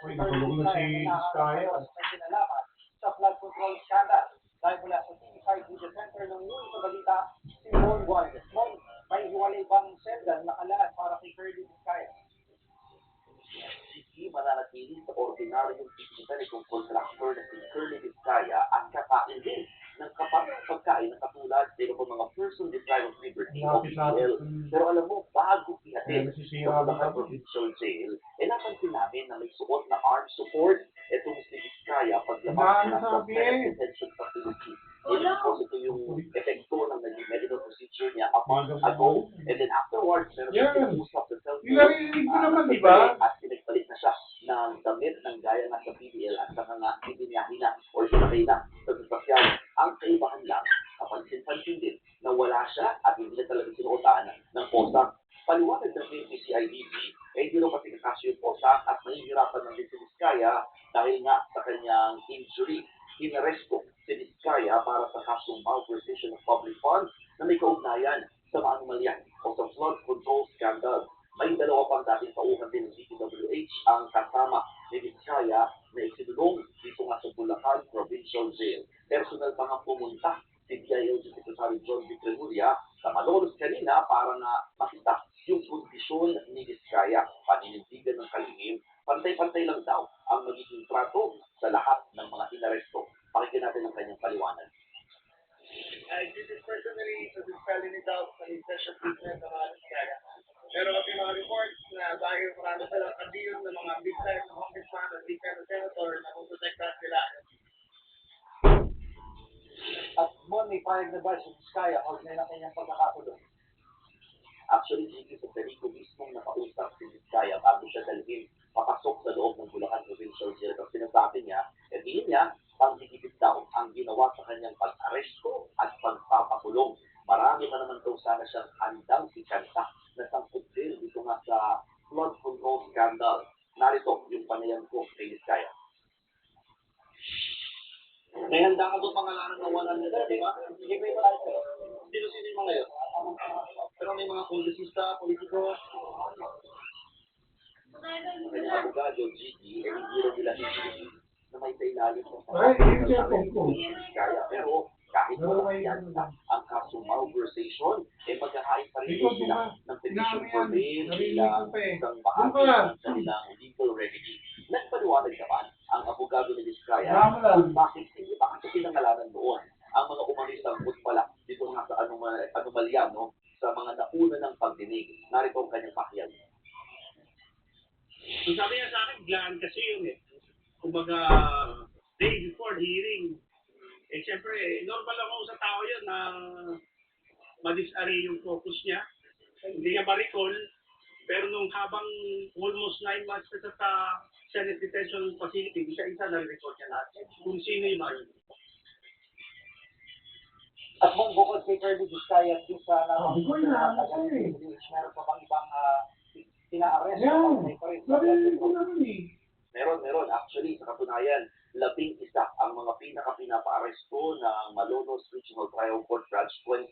si Ferdy Vizcaya na may kinalaman sa flood control scandal. Dahil mula sa TV5 Media Center ng News sa balita, si Mon Guardes. Mon, may hiwalay bang sendan nakalaan para kay Ferdy Vizcaya? Hindi mananatili sa ordinaryong pagkain ng contractor na si Ferdy Vizcaya at kakain din ng kapatang pagkain na katulad din ng mga person deprived of liberty o PDL. Pero alam mo, bago ihatid sa Bulacan Provincial Jail, napansin namin na may suot na armed support itong si Vizcaya paglabas ng self-defense detention facility. Ilan po ito yung epekto ng naging medical procedure niya a month ago, and then afterwards, meron siya pinag-usap sa self-defense at pinagpalit na siya ng damit ng gaya nga sa PDL at saka nga ibinyahin na or sinakay na sa sasakyan. Ang kaibahan lang, kapansin-pansin din na wala siya at hindi na talaga sinuotan ng posa. Paliwanag ng PCIDG, hindi rin pati kakasyo yung posa at mahihirapan ng Vizcaya dahil nga sa kanyang injury. Inaresto si Vizcaya para sa kasong malversation of public funds na may kaugnayan sa maanumalya o sa flood control scandal. May dalawa pang dating tauhan din ng DPWH ang kasama ni Vizcaya na isinulong dito nga sa Bulacan Provincial Jail. Personal pa nga pumunta si DILG Secretary John Vicremuria sa Malolos kanina para nga makita yung kondisyon ni Vizcaya. Paninindigan ng kalihim, pantay-pantay lang daw ang magiging trato sa lahat ng mga inaresto. Pakinggan natin ang kanyang paliwanag. I did this personally, so this felony doubt sa session treatment ng mga Vizcaya. Pero kasi mga reports na dahil marami silang kadiyos ng mga big time na congressman at big time na senator na puprotektahan sila. At Mon, may pahig na ba si Vizcaya kaugnay na kanyang pagkakakulong? Actually, dito sa Perico mismong nakausap si Vizcaya bago siya dalhin papasok sa loob ng Bulacan Provincial Jail. At sinasabi niya, tingin niya, pangdikipit daw ang ginawa sa kanyang pag-aresto at pagpapakulong. Marami pa naman daw sana siyang handang ikanta na sangkot din dito nga sa flood control scandal. Narito yung panayam ko kay Vizcaya. May handa ka doon pangalanan ng 100, di ba? Sige ba yung tayo? Sino-sino yung mga yun? Pero may mga kongresista, politiko. Ang kanyang abogado, GD, hindi rin nila hindi na may sailalim sa Vizcaya. Pero kahit wala yan ang kasong malversation, maghahain pa rin sila ng petition for bail bilang isang bahagi ng kanilang legal remedy. Nagpaliwanag naman ang abogado ni Vizcaya bakit hindi pa kasi pinangalanan noon ang mga umanisangkot pala dito nga sa anomalya, no, sa mga nauna ng pagdinig. Narito ang kanyang pakyag. Ang sabi niya sa akin, biglaan kasi yun eh. Kumbaga, day before the hearing, siyempre, normal ako sa tao yun na ma-disarray yung focus niya. Hindi niya ma-recall, pero nung habang almost 9 months na sa Senate Detention Facility, isa-isa na-record niya lahat. Kung sino yung mga yun. At Mon, bukod kay Ferdy Vizcaya at yung sa meron pa bang ibang pina-arrest? Meron. Actually, sa katunayan, 11 ang mga pinaka-pinapa-aresto ng Malolos Regional Trial Court Branch 20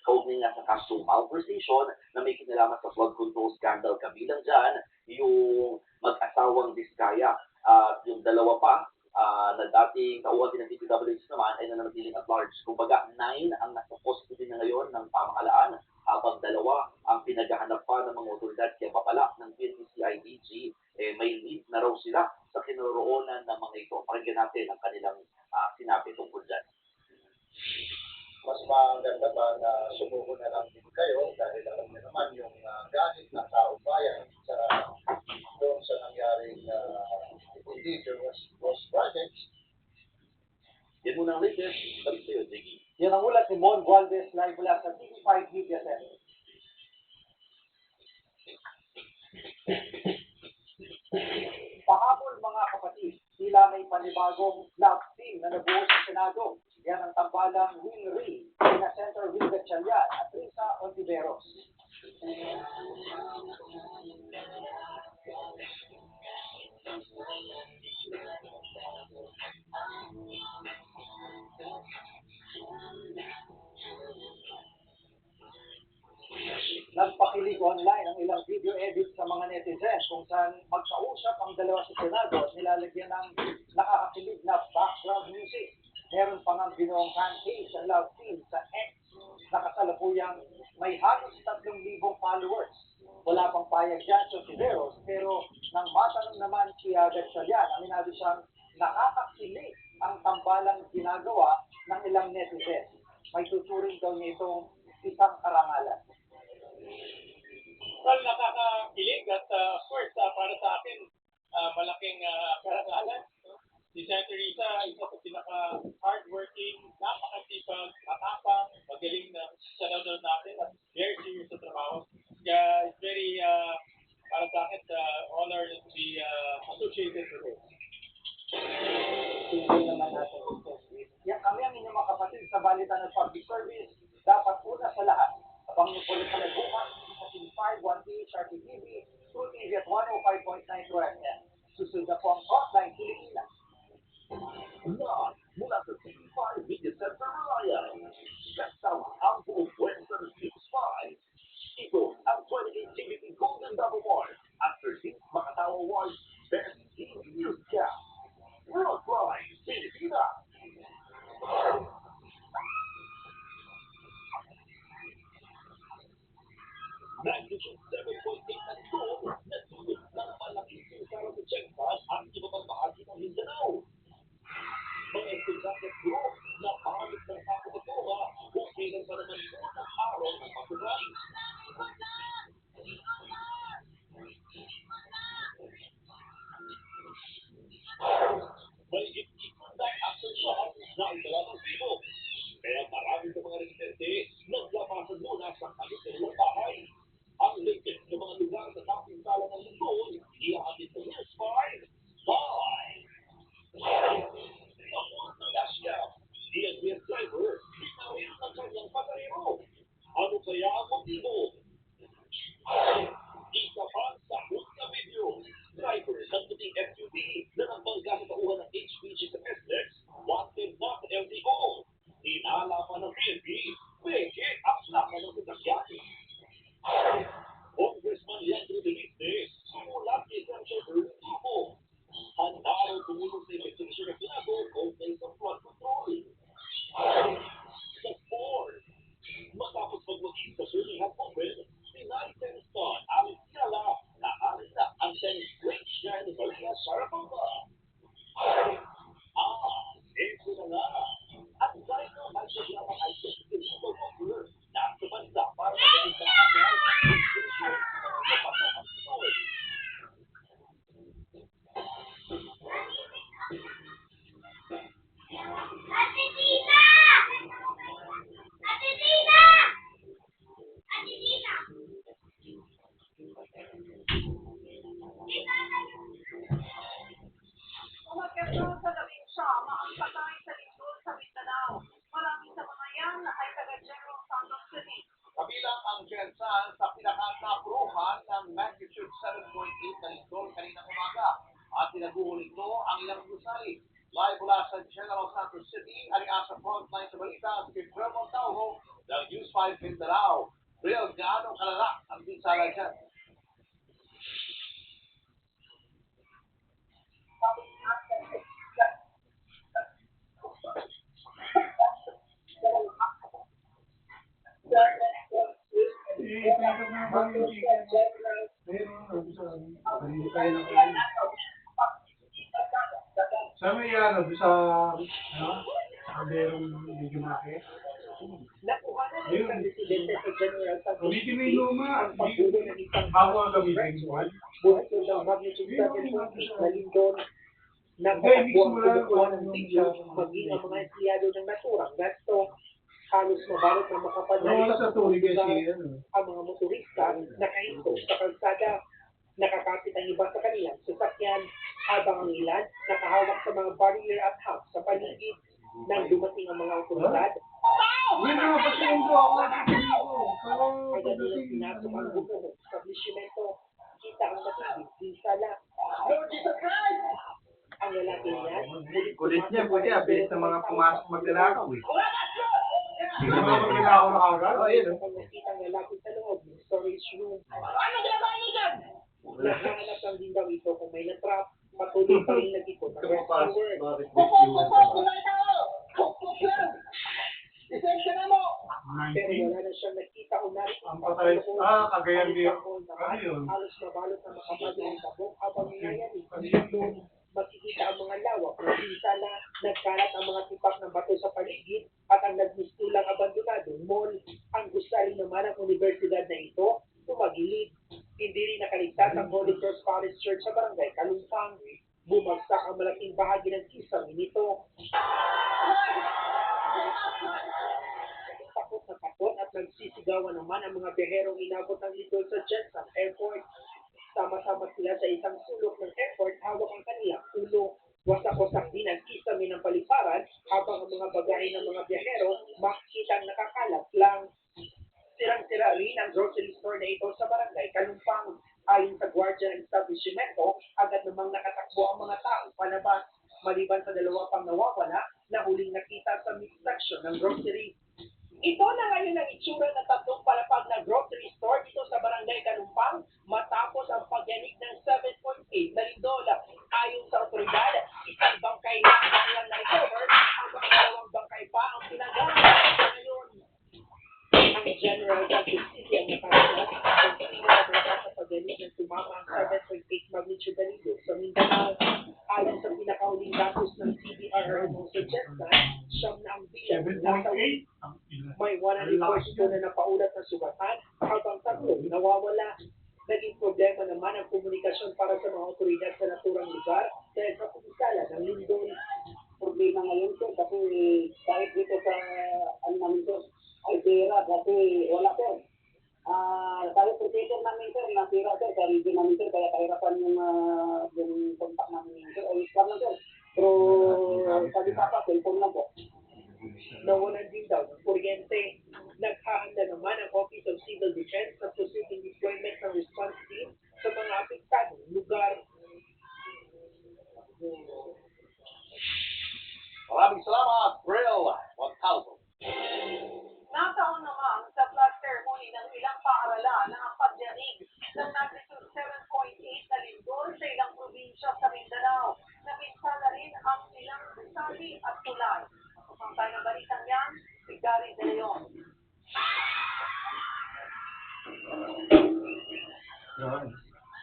kaugnay nga sa kasong malversation na may kinalaman sa flood control scandal. Kabilang dyan, yung mag-asawang Vizcaya at yung dalawa pa na dating tauhan din ng DPWH naman ay nananatiling at large. Kumbaga, 9 ang nasa custody na ngayon ng pamahalaan habang 2 ang pinaghahanap pa ng mga otoridad. Kaya papala ng PCIDG, may lead na raw sila sa kinaroroonan ng mga ito. Pakinggan natin ang kanilang sinabi tungkol dyan. Mas maganda ba na sumuko na lang din kayo dahil alam niyo naman yung galit ng taong bayan sa doon sa nangyaring was projects. Yan muna ang latest. Balik sa'yo, Jiggy. Yan ang ulat ni Mon Guardes live mula sa TV5 Media Center. Pahabol mga kapatid, tila may panibagong love team na nabuo sa Senado. Yan ang tambalang Wing Ri, na Senator Wing Gatchalian at Risa Ontiveros. Nagpakilig online ang ilang video edits sa mga netizens kung saan magkausap ang dalawa sa Senado at nilalagyan ng nakakakilig na background music. Meron pa nga ginawang pancake sa love team sa X na kasalukuyang may halos 3,000 followers. Wala pang payag dyan sa Tiveros, pero nang matanong naman si Gatchalian, aminado siyang nakakakilig ang tambalang ginagawa ng ilang netizens. May tuturing daw niya itong isang karangalan. Well, nakakakilig at of course, para sa akin, malaking karangalan. Si Senator Risa, isa sa pinaka-hardworking, napakasipag, matapang, magaling na senador natin at very serious sa trabaho. Kaya it's very, para sa akin, honor to be associated with it. Hindi naman natin ito. Kami ang inyong mga kapatid sa Balitan at Public Service. Dapat una sa lahat, abang niyo po ulit kami bukas sa TV5, 1PH, RTTV, True TV at 105.9 True FM. Susunod na po ang Hotline Pilipinas. Live mula sa TV5 Media Center, Malaya. Kasama ang buong pwersa ng TV5. Ito ang 28 TVP Golden Double Award at 13th Makatawa Awards Best TV Newscast. Worldwide, Pilipinas. Magnitude 7.8 ang ito, natulog ng malaking singkaro sa Checkpoint at iba pang bahagi ng Mindanao. Mga estudyante group na pangit ng kapatotoma kung kailan pa naman unang araw ng pagkuray. May ipikot na action shot na itala ng vivo. Kaya marami sa mga residente naglapasan muna sa kalit nilang bahay. Ang latest ng mga lugar sa kapinsala ng lingkod, iahatid sa News 5. Bye! Tapos ng dashcam, DSBS driver, itawin ng kanyang pasahero. Ano kaya ang motibo? Isa pa sa husga video, driver ng puting SUV na nagbangga sa tauhan ng HPG sa SLEX, wanted na sa LTO. Hinala pa ng PNP, peke ang plaka ng sasakyan. Congressman Leandro Benitez, simulat ni Essential Early Grupo. Handa raw tumulong sa investigation ng Senado kaugnay sa flood control. Sa sport, matapos magmaging sa Birmingham Open, Pinay tennis star Alex Yala naarin na ang tennis great share ni Maria Sharapova. Ito na nga. Ang Zaino ay siya ang ay susunod na offer na sa bansa para maging sa Umakyat sa labing siyama ang patay sa lindol sa Mindanao. Marami sa mga yan na ay taga-General Santos City. Kabilang ang Jensan sa pinakanapuruhan ng magnitude 7.8 na lindol kaninang umaga. At tinaguhol ito ang ilang gusali. Live mula sa General Santos City, alias sa frontline sa balita, si Pedro Montalvo ng News 5 Mindanao. Real, gaano kalala ang pinsala dyan? Sa may doon sa, merong medyo market. Nakuha na ng isang residente sa General Santos Ulitin mo yung luma. ang pagbulo ng isang Bago ang gamitin mo. buhat ko ng magnitude 7.8 na lindol na Okay, mix katakbo ang mo lang. kumukuha ng video maging ang mga empleyado ng naturang gasto. Halos mabalot na makapanay Wala sa tuloy kasi ang mga motorista nakahinto sa kalsada. Nakakapit ang iba sa kanilang sasakyan habang ang ilan nakahawak sa mga barrier at hubs sa paligid nang dumating ang mga otoridad. Hindi na pasiyan ko ako. Agad nilang pinasok ang buong establishmento. Kita ang matindi, pinsala. Ang lalaking yan, Kulit niya, buti bilis ng mga pumasok maglalako eh. Hindi na ako kailangan ko na agad. Oh, yun. Ang nakita ang lalaki sa loob ng storage room. Naghahanap lang din daw ito kung may natrap, patuloy pa rin nag-ikot ang rescue work. Pero wala na siyang nakita o narinig Ang patay. Cagayan de Oro. Ano yun? halos mabalot na makapagod ang tabok habang nangyayari sa mundo. Makikita ang mga lawak na pinsala, nagkalat ang mga tipak ng bato sa paligid at ang nagmistulang abandonadong mall. Ang gusali naman ng universidad na ito, tumagilid. Hindi rin nakaligtas ang Holy Cross Parish Church sa barangay Kalumpang. Bumagsak ang malaking bahagi ng kisame nito. Takot at nagsisigawan naman ang mga biherong inabot ng lindol sa Jetson Airport. Sama-sama sila sa isang sulok ng airport, hawak ang kanilang ulo. Wasak-wasak din ang kisame ng paliparan habang ang mga bagahe ng mga biyahero makikitang nakakalat lang. Sirang-sira rin ang grocery store na ito sa barangay Kalumpang. Ayon sa gwardiya ng establishmento, agad namang nakatakbo ang mga tao palabas. Maliban sa dalawa pang nawawala na huling nakita sa midsection ng grocery. Ito na ngayon ang itsura ng tatlong palapag na grocery store dito sa barangay Kalumpang matapos ang pagyanig ng 7.8 na lindola. Ayon sa otoridad, isang bangkay na ang kanilang na-recover habang dalawang bangkay pa ang pinagawa ngayon. Ang General Santos City ang nakasalat ang pinagawa sa pagyanig ng tumama ang 7.8 magnitude na lindol sa Mindanao. Ayon sa pinakahuling datos ng CBR mo sa Jetson, siyam na ang bilang nasa may 142 na napaulat na sugatan habang 3 nawawala. Naging problema naman ang komunikasyon para sa mga otoridad sa naturang lugar dahil sa pinsala ng lindol. Problema ngayon sir kasi kahit dito sa namin sir, Aldera kasi wala sir. Kahit protector namin sir, nasira sir sa region namin sir, kaya kahirapan yung contact namin sir. O ispan lang sir. Pero sabi pa cellphone lang po. Nawalan din daw ng kuryente. Naghahanda naman ang Office of Civil Defense na proceeding deployment ng response team sa mga apektadong lugar. Maraming salamat, Brill 1000. Nataon naman sa flag ceremony ng ilang paaralan na ang pagyanig ng magnitude 7.8 na lindol sa ilang probinsya sa Mindanao. Napinsala rin ang ilang gusali at tulay. Pagpantay ng balitang yan, si Gary De Leon.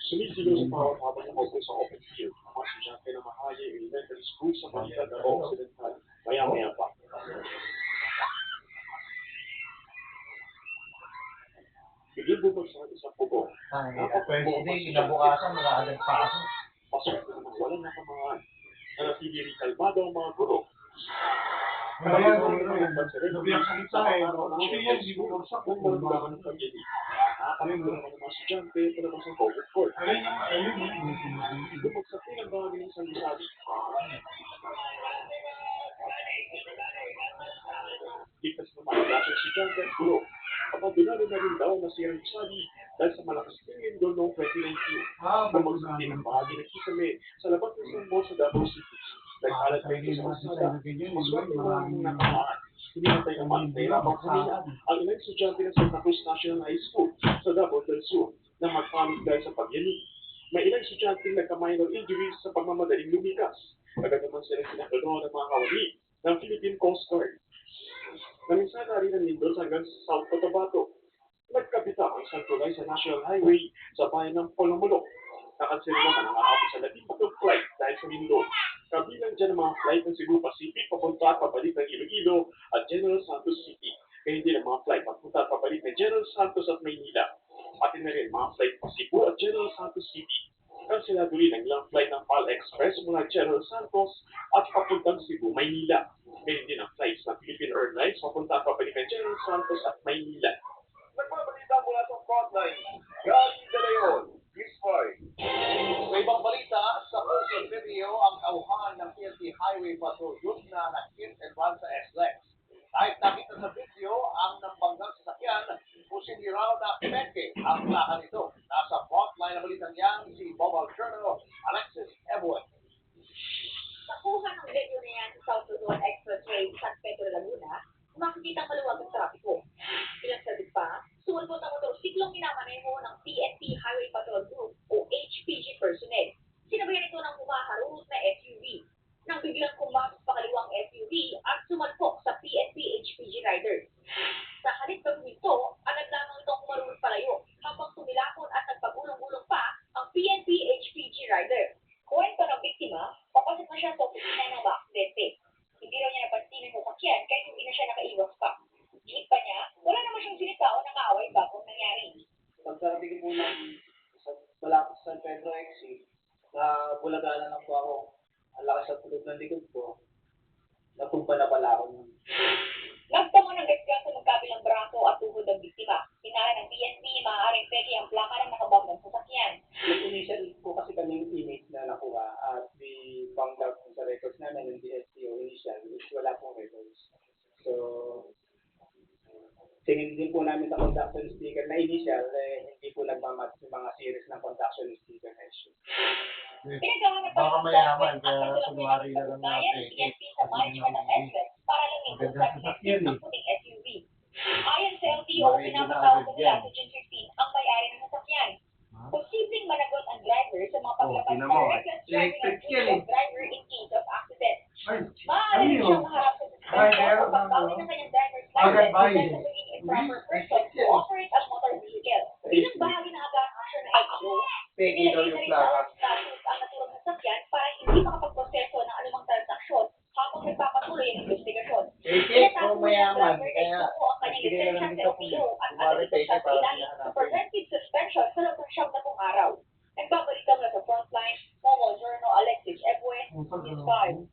Sumisigaw sa bawat habang nakaupo sa open field ang mga estudyante ng Mahaya Elementary School sa Balikat na Occidental. Maya-maya pa. Biglang bumagsak isang pugo. Pwede, kinabukasan, nakaagad pa ako. Pasok na naman walang nakamaan. Nanatili rin kalmado ang mga guro. Kaya nabiyak sa kita buti yan, di bumagsak. Kung malagdagan ng pagyanig, nakakalimutan naman ng mga estudyante palabas ng COVID court. Bumagsak din ang bahagi ng isang gusali. Ligtas naman ang lasang estudyante at guro. Abandonado na rin daw na sirang gusali dahil sa malakas ng lindol noong 2019. Bumagsak din ang bahagi ng kisame sa labas ng isang mall sa Davao City. Nagkalat na ito sa masada. Maswerte mo ang nakamaan. Hindi na tayo naman nahirapang kanina ang ilang estudyante ng Santa Cruz National High School sa Davao del Sur na magpamit dahil sa pagyanig. May ilang estudyante nagka-minor injuries sa pagmamadaling lumikas. Agad naman silang sinakalo ng mga kawali ng Philippine Coast Guard. Naminsana rin ang lindol hanggang sa South Cotabato. Nagkabita ang sangkulay sa National Highway sa bayan ng Polomolok. Nakansela naman ang aabot sa 13 flight dahil sa lindol. Kabilang dyan ang mga flight ng Cebu Pacific papunta at pabalik ng Iloilo at General Santos City. Kaya hindi ang mga flight papunta at pabalik ng General Santos at Maynila. Pati na rin mga flight pa Cebu at General Santos City. Kanselado rin ang ilang flight ng PAL Express mula General Santos at papuntang Cebu, Maynila. Kaya din ang flights ng Philippine Airlines papunta at pabalik ng General Santos at Maynila. Nagbabalita mula sa frontline, Gary De Leon, Peaceful. Sa ibang balita, sa social video ang tauhan ng PNP Highway Patrol Group na nag-hit and run sa SLEX. Kahit nakita sa video ang nambanggang sasakyan, posibleng raw na peke ang lakan nito. Nasa frontline ng balitang yan si Mobile Journal Alexis Ebuet. Nakuha ng video na yan sa South Luzon Expressway, San Pedro, Laguna, makikita maluwag ang trapiko. Pinagsabi pa, sulbot ang motorsiklong minamaneho ng PNP Highway Patrol Group o na siya sa opisina ng maaksidente. Hindi raw niya napansin ang sasakyan kahit hindi na siya nakaiwas pa. Higit pa niya, wala naman siyang sinita o nakaaway bago nangyari. Pagkarating ko po ng malapit sa San Pedro exit, na bulagala lang po ako. Ang lakas at tulog ng likod ko. Natumba na pala ako nun. Nagtamo ng gasgas sa magkabilang braso at tuhod ng biktima. Hinara ng PNP, maaaring peki ang plaka ng nakabang ng sasakyan. Yung initial po kasi kami yung image na nakuha at we found out sa records namin ng DSTO initial is wala pong records. So, tingin din po namin sa conduction sticker na initial, hindi po nagmamatch yung mga series ng conduction sticker na issue. Pinaghahanap pa Baka ng mayaman, software kaya at kunwari na lang pagkakataon natin. ng PNP sa management ng SLEX para lang ito Maganda sa sa sakyan, ng eh. puting SUV. Ayon sa LTO, Marami pinapatawag na agad nila yan. sa June 15 ang may-ari ng sasakyan. Posibleng managot ang driver sa mga paglabas tinan sa mo, reckless driving electric ng yan, duty of driver in case of accident. Ay, Maaari rin ano siyang yun? maharap sa Ay, suspension meron o pagbawi na, ng kanyang driver's agad license ba dahil yun? sa pagiging improper person to operate ang motor vehicle. Bilang bahagi ng agarang aksyon ng LTO, Peki daw nilagay yung na rin sa plaka. alert status ang naturang sasakyan para hindi makapagproseso ng anumang transaksyon habang nagpapatuloy ang investigasyon. Peki, kung mayaman, kaya ang kanyang sige na lisensya lang sa ito LTO at kumari at peki siya sa para ilalim sinahanapin. ng preventive suspension sa loob ng 7 araw. Nagbabalita mula sa frontline, Momo Journal Alexis Ebue, News 5.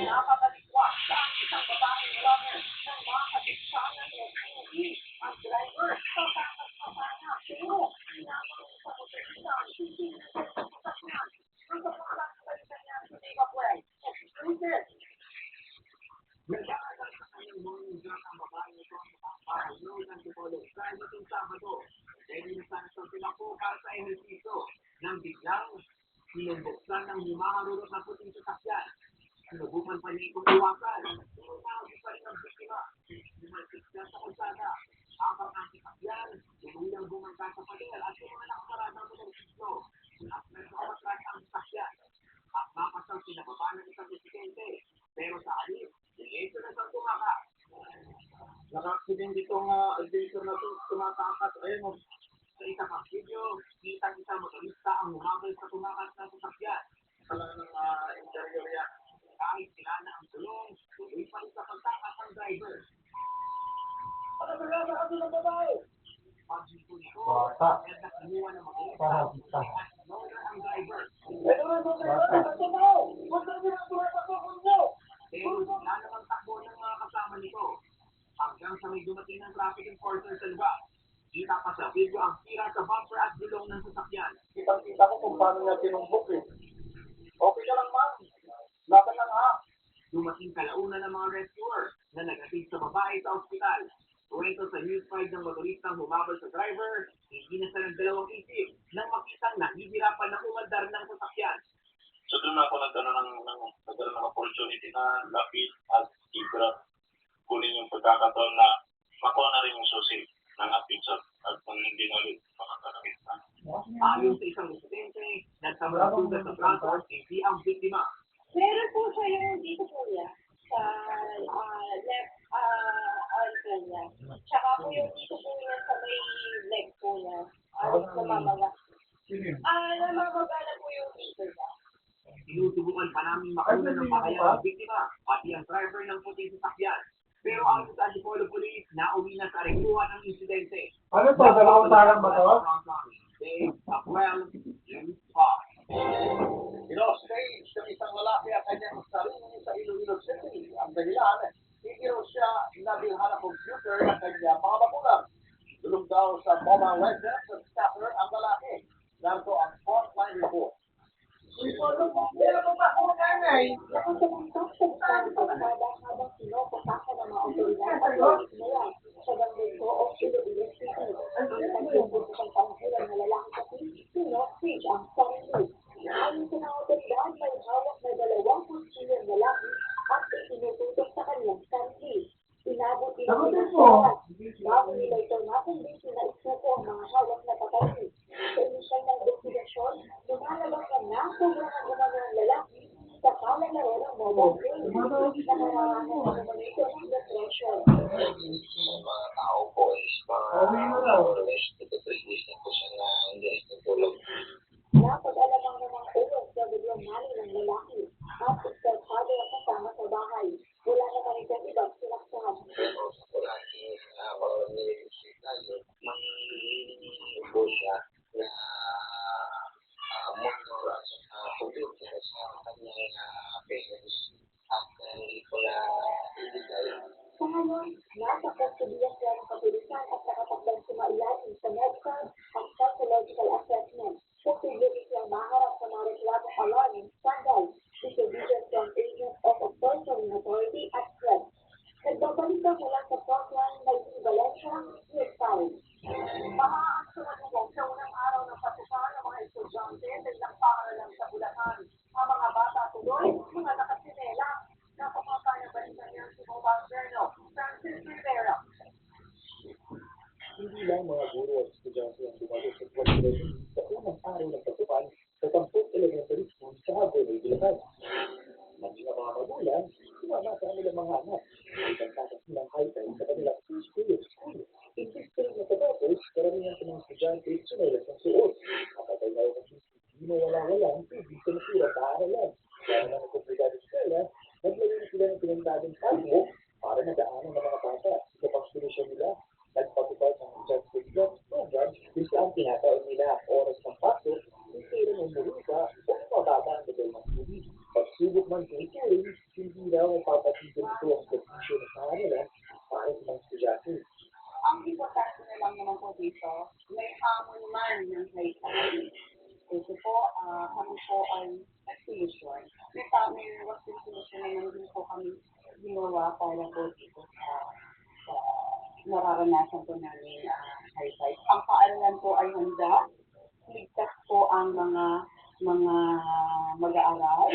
Nakakalikwak sa isang babaeng runner ng mga kabigsanan ng SUV. Ang driver sa kakasapanya pero hinabang sa motorista ang titing ng sasakyan. Ang kapakalang balikan niya sa Zimbabwe. Exclusive. Nag-aaral sa kanyang morning job ang babae nito ang pahayog ng Tipolog dahil itong Sabado. Ready na sana sa pinako para sa ehersisyo nang biglang sinumbuksan ng humaharurot na puting sasakyan. Sinubukan pa niya itong iwasan. Pero nakagin pa rin ang biktima. Bumaltik siya sa kalsada. Habang ang sasakyan, tuluyang bumangka sa pader at yung mga nakaparadang motorisito. At nagpapatras ang sasakyan. At mapasang pinababa ng isang residente. Pero sa alip, diretso na siyang tumakas. Naka-accident itong adventure na tumatakas. Ayun mo, sa isa pang video, kitang isang motorista ang humabol sa tumakas na sasakyan. Wala ng interior yan. Kahit sila na ang tulong, tuloy pa rin sa pagtakas ang driver. Pagkakalaga ako ng babae. Pag-ito nito, Bata. kaya nakinuha ng motorista Para dito. at lower ang driver. Ito na ang driver, ito na! Huwag na ginagawa sa kukunyo! Pero wala namang takbo ng mga kasama nito. Hanggang sa may dumating ng traffic enforcer sa lugar. Kita pa sa video ang tira sa bumper at gulong ng sasakyan. Kitang-kita ko kung paano niya tinumbok eh. Okay ka lang, ma'am. Laban lang ha. Dumating kalauna ng mga rescuer na nag-atid sa babae sa ospital. Kwento sa News 5 ng motoristang humabol sa driver, hindi na siya ng dalawang isip nang makitang nahihirapan na umandar ng sasakyan. So doon ako nagkaroon ng opportunity na lapit at ibra kunin yung pagkakataon na makuha na rin yung susi ng apitsot at kung hindi na ulit makakarapit na. Ayon sa isang residente, nagkamasugat sa braso at hindi ang biktima. Meron po siya yung dito po niya sa left ankle niya. Tsaka po yung dito po niya sa may leg po niya. Namamaga. Namamaga na po yung dito niya. Sinusubukan pa namin makuha ng bahaya ng biktima, pati ang driver ng puting sasakyan. Pero ang sa Antipolo Police, nauwi na sa areguhan ng insidente. Ano to? Dalawang tarang ba to? Dave Apuel, News 5. Stage ng isang lalaki at kanyang sarili sa Iloilo City. Ang dahilan, hindi raw siya nabilhan ng computer ng kanyang mga magulang. Tulong daw sa mobile residence at staffer ang lalaki. Narito ang frontline report. Habang sinopasaka ng mga otoridad at ngayon sa Bandeso o Iloilo City. Ang isang panghilang na lalaki sa Pilipino, Page ang sarili. Ayon sa mga otoridad, may hawak na 2 kutsilong lalaki at itinututok sa kanyang sarili. Inabot din ang pinagsawa. Bago nila ito nakumbisi na isuko ang mga hawak na patay. Sa inisyal na investigasyon, lumalabas na nasobrahan umano ang lalaki sa kalalaro ng mobile game. Nakarahan ng ito ng depression. Sa mga tao po is mga ito-prescription po siya na hindi rin tulog. Napag-alamang namang ulog sa bilyong mali ng lalaki at sa bahay. Wala naman itong ibang sinaksahan. Pero lagi mga nilisita yung mangingi po siya na motor at tubig sa kanyang parents at hindi ko na ibigay. Sa ngayon, nasa kustodiya siya ng kapulisan at nakatakdang sumailalim sa medical at psychological assessment. Posibleng siyang maharap sa mga reklamong alarming scandal, disobedience from agents of authority authority at threat. Nagbabalita mula sa frontline by Valencia, News 5. Maaangsunan mo sa unang araw ng pasukan ng mga estudyante sa ilang paaralan sa Bulacan. Ang mga bata tuloy, mga nakasinela. Napakakayang balikan niya si Mobile Journal, Francis Rivera. Hindi lang mga guro at estudyante ang dumalo sa pagkakasyon sa unang araw ng pasukan sa 10 elementary school sa Hagonoy, Bulacan. Maging ang mga magulang, sumama sa kanilang mga anak. Ay pagtatas nilang high-time sa kanilang school. Imbis na katapos, karamihan sa mga estudyante sumayas ng suot. Kapatay na yung hindi mo wala-walang tubig sa nasirang paaralan. Kaya naman ang komplikado sa eskwela, naglayo na sila ng pinagdadang sidewalk para nadaanan ng mga bata. Sa pang-solusyon nila, nagpatupad ng Justice Plus program kung saan tinataon nila ang oras ng pasok, kung kailan ang murika o mababa ang level ng tubig. Pagsubok man sa ituring, hindi raw ang papatigil ito ang posisyon ng paaralan para sa mga estudyante. Ang importante na lang naman po dito, may hamon man ng high-time. Kasi po, kami po ay solution. May working solution naman din po kami ginawa para po dito sa nararanasan po namin high-time. Ang paaralan po ay handa. Ligtas po ang mga mag-aaral.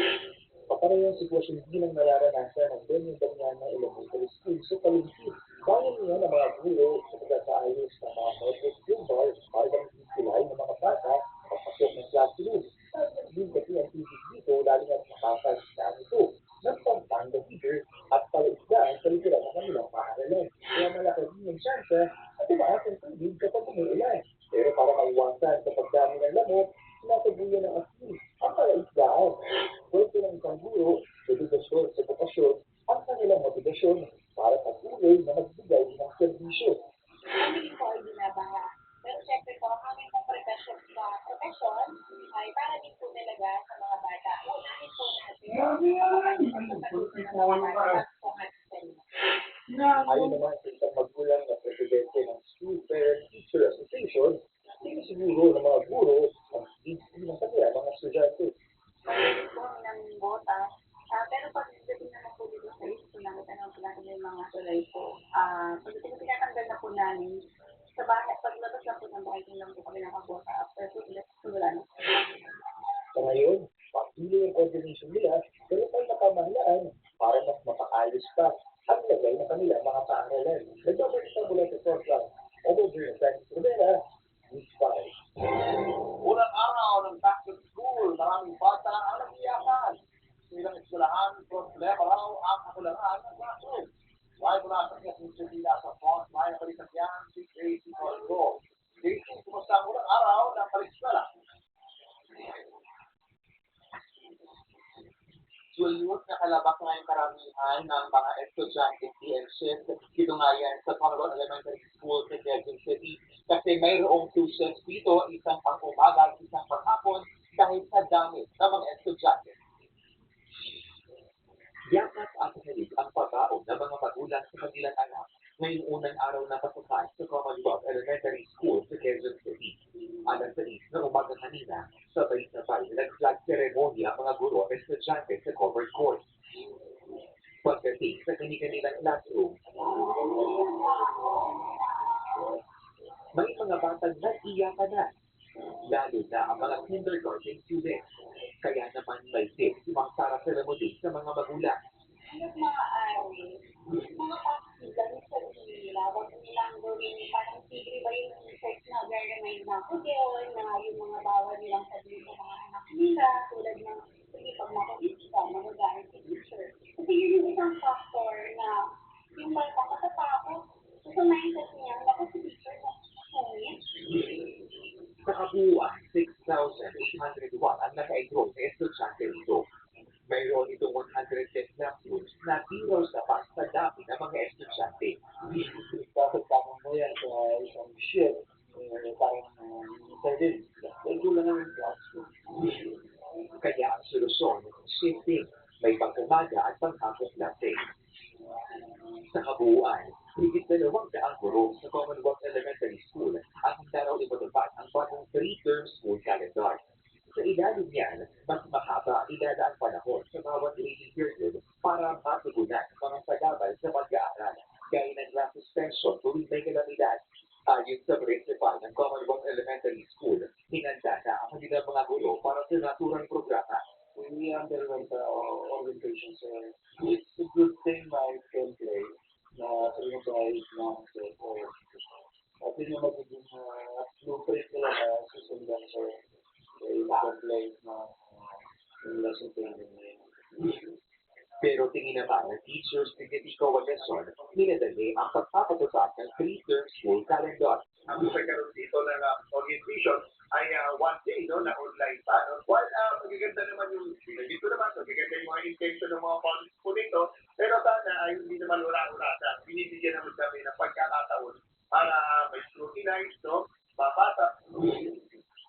Paparehong sitwasyon din ang nararanasan ng Damiana Elementary School sa paligid. Bayan niya ng mga guro sa pagkakaayos ng mga metros bar para magsisilay ng mga bata kapasok ng classroom. At din kasi ang tubig dito lalo na nakakasaan ito ng pampanga feeder at palaisdaan sa literal ng kanilang paaralan. Kaya malaki din yung chance at tumaas ang tubig kapag umuulan. Pero para maiwasan sa pagdami ng lamok, sinatabuyan ng asin ang palaisdaan. Kwento ng isang guro, dedikasyon sa bukasyon ang kanilang motivasyon para patuloy na magbigay ng serbisyo. Kami po ay binabaha. Pero syempre po, kami pong profession ay para din po talaga sa mga bata. Unahin po natin ang pagpapatuloy ng mga bata po natin. Ayon naman sa isang magulang na presidente ng School Parent Teacher Association, sinisiguro ng mga guro ang hindi ng kanila mga estudyante. Pwede po ng bota. Pero pag dating naman po dito sa school namin, tanong po natin yung mga tulay po. Pag tinatanggal na po namin, sa bahay, paglabas na po ng bahay, lang po kami nakabota. After po, wala na. Sa ngayon, patuloy ang coordination nila sa lokal na pamahalaan para mas mapakayos pa ang lagay ng kanilang mga paaralan. Nagbabalita mula sa Frontline, Overview ng Francis Rivera, News 5. Unang araw ng back to school, maraming bata ang nag-iyakan. Silang eskwelahan, problema raw ang kakulangan ng classroom. Live mula sa Quezon City sa Frontline na balitan yan, si Tracy Colgo. Tracy, kumusta ang unang araw ng pag-eskwela? Julius, nakalabas na yung karamihan ng mga estudyante PNCs dito nga yan sa Pangalon Elementary School sa Quezon City. Kasi mayroong 2 shifts dito, isang pang-umaga at isang pang-hapon dahil sa dami ng mga estudyante. Yakap at halip ang pagkaon ng mga magulang sa kanilang anak ngayong unang araw na pasukan sa Commonwealth Elementary School sa Quezon City. Alas 6 na umaga kanina, sabay-sabay nag-flag ceremony ang mga guro at estudyante sa covered court. Pagdating sa kanilang classroom, may mga batang nag-iyakan na, lalo na ang mga kindergarten students. Kaya naman may tip si Mang Sara Ceremony sa mga magulang. Hanggat maaari, mga pasigan sa nila, huwag nilang gawin parang sige ba yung research na very na kudyon, na yung mga bawal nilang sabihin sa mga anak nila, tulad ng sige pag makikita, magagamit si teacher. Kasi yun yung isang factor na yung bata matatakot, sa mindset niya, naku si teacher na sungit. Sa kabuuan, 6,801 ang naka-enroll na estudyante rito. Mayroon itong 110 classrooms na di raw sapat sa dami ng mga estudyante. Bakit tama mo yan sa isang shift, parang pwede, kulang ng classroom. Kaya ang solusyon, shifting, may pang-umaga at pang-hapong klase. Sa kabuuan, higit 200 guro sa Commonwealth Elementary School ang handa raw ipatupad ang bagong 3-term school calendar. Sa ilalim niyan, mas mahaba ang idadaan panahon sa bawat reading period para matugunan ang mga sagabal sa pag-aaral, gaya ng class suspension tuwing may kalamidad. Ayon sa principal ng Commonwealth Elementary School, hinanda na ang kanilang mga guro para sa naturang programa. We underwent orientation, so it's a good thing by template na pinag-guide ng at yun yung magiging blueprint nila na susundan sa template na lesson planning na yun. Pero tingin naman ng Teachers Dignity Coalition, minadali ang pagpapatupad ng 3-term school calendar. Ang pagkaroon dito ng orientation ay one day, no, na online pa. No? While magaganda naman yung dito naman, magaganda yung mga intention ng mga policies po nito, pero sana ay hindi naman ura-urada. Binibigyan naman kami ng pagkakataon para may scrutinize, no, babata.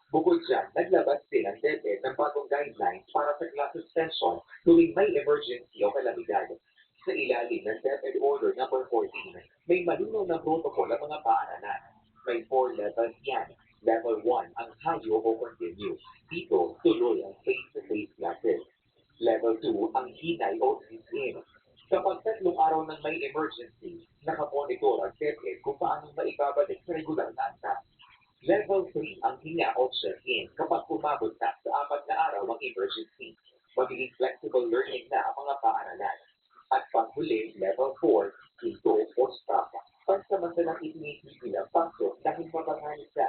Bukod dyan, naglabas din ang DepEd ng bagong guidelines para sa class suspension tuwing may emergency o kalamidad. Sa ilalim ng DepEd Order No. 14, may malinaw na protocol ang mga paaralan. May 4 levels yan. Level 1 ang hayo o continue. Dito, tuloy ang face-to-face classes. Level 2 ang hinay o in. Kapag 3 araw nang may emergency, nakamonitor ang DepEd kung paano maibabalik sa regular na antas. Level 3 ang hinga o check-in kapag umabot na sa 4 na araw ang emergency. Magiging flexible learning na ang mga paaralan. At panghuli, Level 4, hinto o stop. Pansamantalang itinitigil ang pasok dahil mapangalit ka.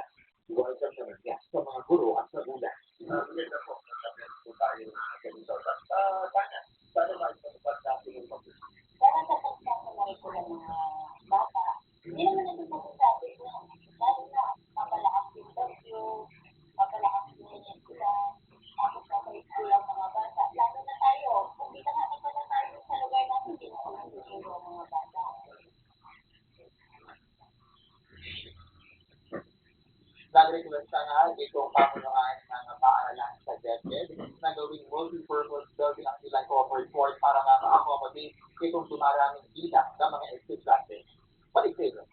Welcome naman niya sa mga guro at sa ulan. Maganda po, maganda po tayo na ganito. Sana maipatupad natin yung pag-isip. Para sa pagkakamay ko ng mga bata, hindi naman ito masasabi na lalo na mapalakas yung bagyo, mapalakas yung sila, tapos mapalakas sila ang mga bata. Lalo na tayo, kung di na naman tayo sa lugar natin, hindi na kung siguro ang mga bata. Nag-request nga itong pamunuan ng paaralan sa DepEd na gawing multi-purpose building ang ilang covered court para nga ma-accommodate itong dumaraming bilang ng mga estudyante. Balik sa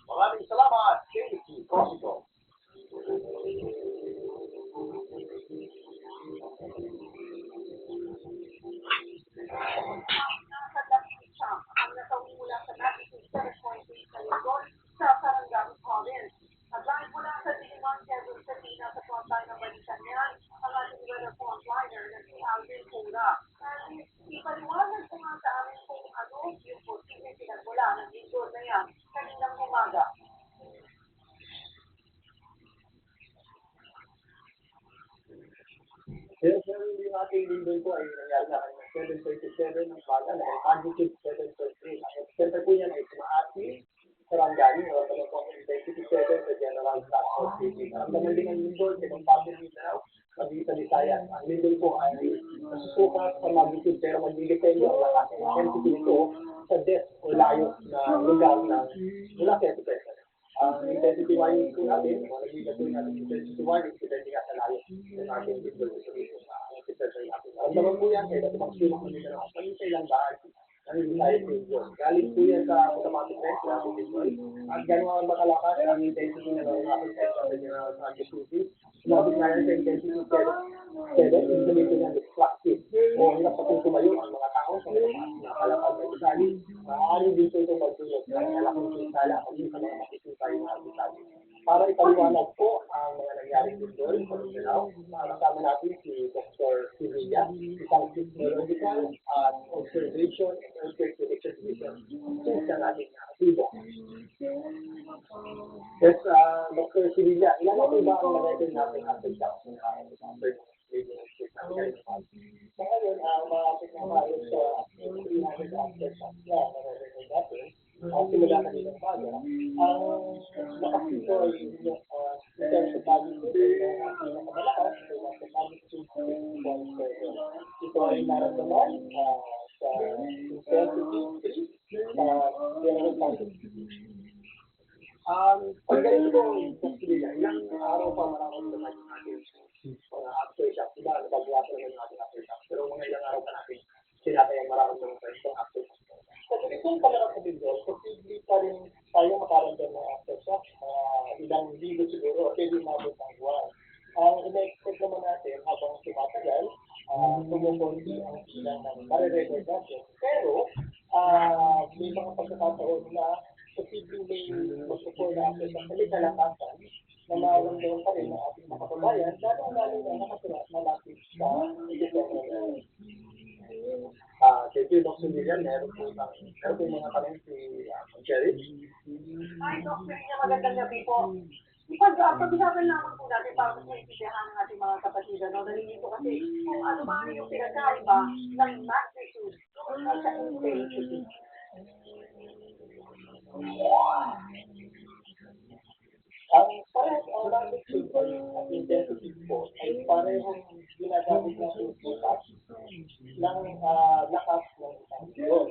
maraming salamat, JC Cosico. Nasa Dapat Champ ang nasawi mula sa natin 7.8 na lingkod sa Sarangani Province. Naglaing mula sa Diliman, Quezon City, nasa frontline ng balikan niyan ang ating weather frontliner na si Alvin Pura. Ipaliwanag ko nga sa amin kung ano yung posibleng pinagmula ng lingkod na yan kaninang umaga. Yes, sir, yung ating lindol po ay nangyari na kayo ng 7.27 ng pala na magnitude 7.3. Ang center po yan ay Sumaati, Sarangani, naramdaman po ang intensity 7 sa General Transport City. Naramdaman din ang lindol sa ibang public Mindanao, magiging sa Visayas. Ang lindol po ay nasusukat sa magnitude pero magdidepende ang lakas ng intensity nito sa depth o layo na lugar ng mula sa epicenter. Ang intensity warning po natin, o nagiging po natin intensity warning, depende nga sa layo ng ating lindol sa epicenter natin. Naramdaman po yan, kaya dapat magsulong kami na ang panitay lang daan ng Visayas Region. Galing po yan sa automatic range ng ating lindol. At gano'n makalakas ang intensity na ng ating sa General Santos City. Sinabi nga yan sa intensity 7, ibig sabihin po yan destructive. O hirap pa po tumayo ang mga tao sa mga nakalapag na isali. Maaari din po itong magdulot ng malaking sala o yung sa mga makikita yung isali. Para ipaliwanag po ang mga nangyaring lindol sa Mindanao, kasama natin si Dr. Sivilla, isang technological at observation and earthquake prediction division sa ating tubo. Yes, Dr. Sivilla, ilan na po ba ang na-record natin after that? Sa ngayon, maapit na tayo sa 300 aspects of law na na-record natin. Simula kanina umaga, ang lakas nito ay in terms of magnitude ay nakamalakas, so nasa magnitude 6.7. Ito ay naramdaman sa intensity 3 General Assembly. Pag ganito ilang araw pa mararamdaman natin aftershock. Diba, nabagwasan naman natin aftershock. Pero mga ilang araw pa natin sinatayang mararamdaman pa itong aftershock. Sa ganitong palakas sa bindol, posible pa rin tayo makaramdam ng aftershock. Ilang linggo siguro, at pwede umabot ng buwan. Ang ina-expect naman natin habang tumatagal, tumukonti ang ilang ng marirecord natin. Pero, may mga pagkakataon na posibleng may mag-support na aftershock na may kalakasan na maramdaman pa rin ng ating mga kababayan, lalo na nakatira malapit sa December. Thank you, Dr. William. Meron po yung mga tanong si Jerry. Hi, Dr. William. Magandang gabi po. Pag-usapan naman po natin para mas maintindihan ng ating mga kapatid. Nalilito kasi kung ano ba yung pinagkaiba ng magnitude at sa intensity. Ang magnitude at intensity po ay parehong ginagamit natin sukat ng lakas ng isang iyon.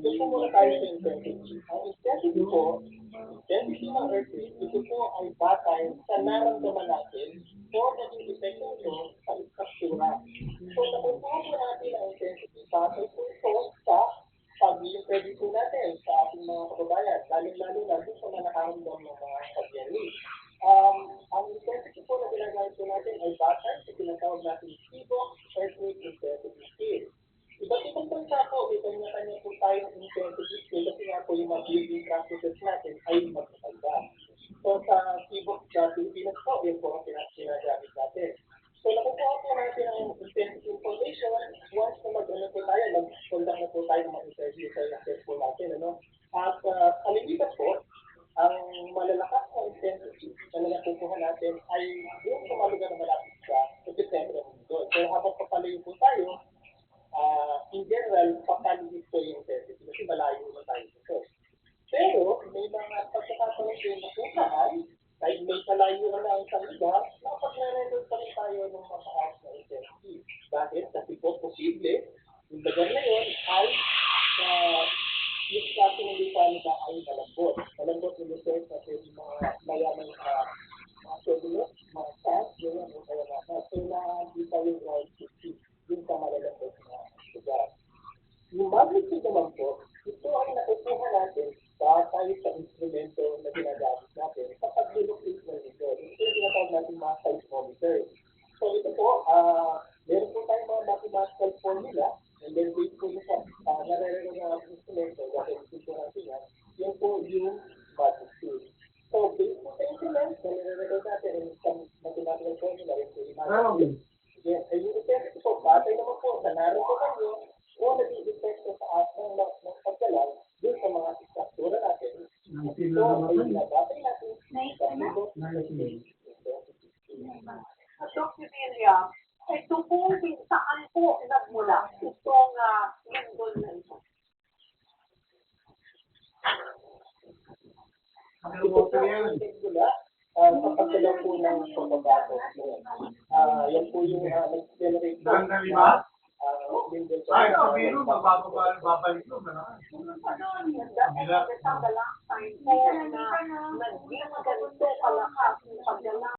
Gusto muna tayo sa intensity. Ang intensity po, intensity ng earthquake, ito po ay batay sa naramdaman natin o naging epekto ito sa istruktura. So, nakukuha po natin ang intensity batay po ito sa pag-i-predict po natin sa ating mga kababayan, lalo-lalo na sa mga nakaramdam ng mga kabyali. Ang intensity po na ginagamit po natin ay batay sa tinatawag natin Seabox Earthquake Intensity Scale. Iba't ibang bansa po, may kanya-kanya po tayong intensity scale kasi nga po yung mga building practices natin ay magkakaiba. So sa Seabox sa Pilipinas po, yun po ang sinagamit natin. So nakukuha po natin ang intensity information once na mag-conduct na po tayo ng mga interview sa access po natin. At kalilipas po, ang malalakas na intensity na nakukuha natin ay yung sumalugan na malapit sa epicenter ng mundo. So habang papalayo po tayo, in general, papaliit po yung intensity kasi malayo na tayo dito. Pero may mga pagkakataon din na kung saan, kahit may kalayuan na ang isang lugar, napag-record pa rin tayo ng mataas na intensity. Bakit? Kasi po posible, yung lugar na yun ay yung klase ng lupa nila ay malambot. Malambot yung lupa kasi mga mayaman sa mga sediments, mga sands, yun yung kaya na. So nakikita yung ground system, yung sa malalambot na lugar. Yung magnitude naman po, ito ang nakukuha natin batay sa instrumento na ginagamit natin sa pag-relocate ng ito. Ito yung tinatawag natin mga seismometer. So ito po, meron po tayong mga mathematical formula and then based po yung narerero ng ating instrumento dahil ito natin yan po yung magnitude. So based po sa instrument na narerero natin and some mathematical formula, yun po yung magnitude. Yes, ay yung intensity po, batay naman po sa naroon nyo o nag-i-epekto sa ating ng paggalang dun sa mga struktura natin. So, ay nabatay natin sa ibot na At Dr. William, ito po saan po nagmula itong lindol na ito? Ito po ang nagmula sa paggalang po ng pagbabato. Yan po yung nag-generate po lindol sa Ay, pero babalik mo. The last time po na naging ganito kalakas yung paggalang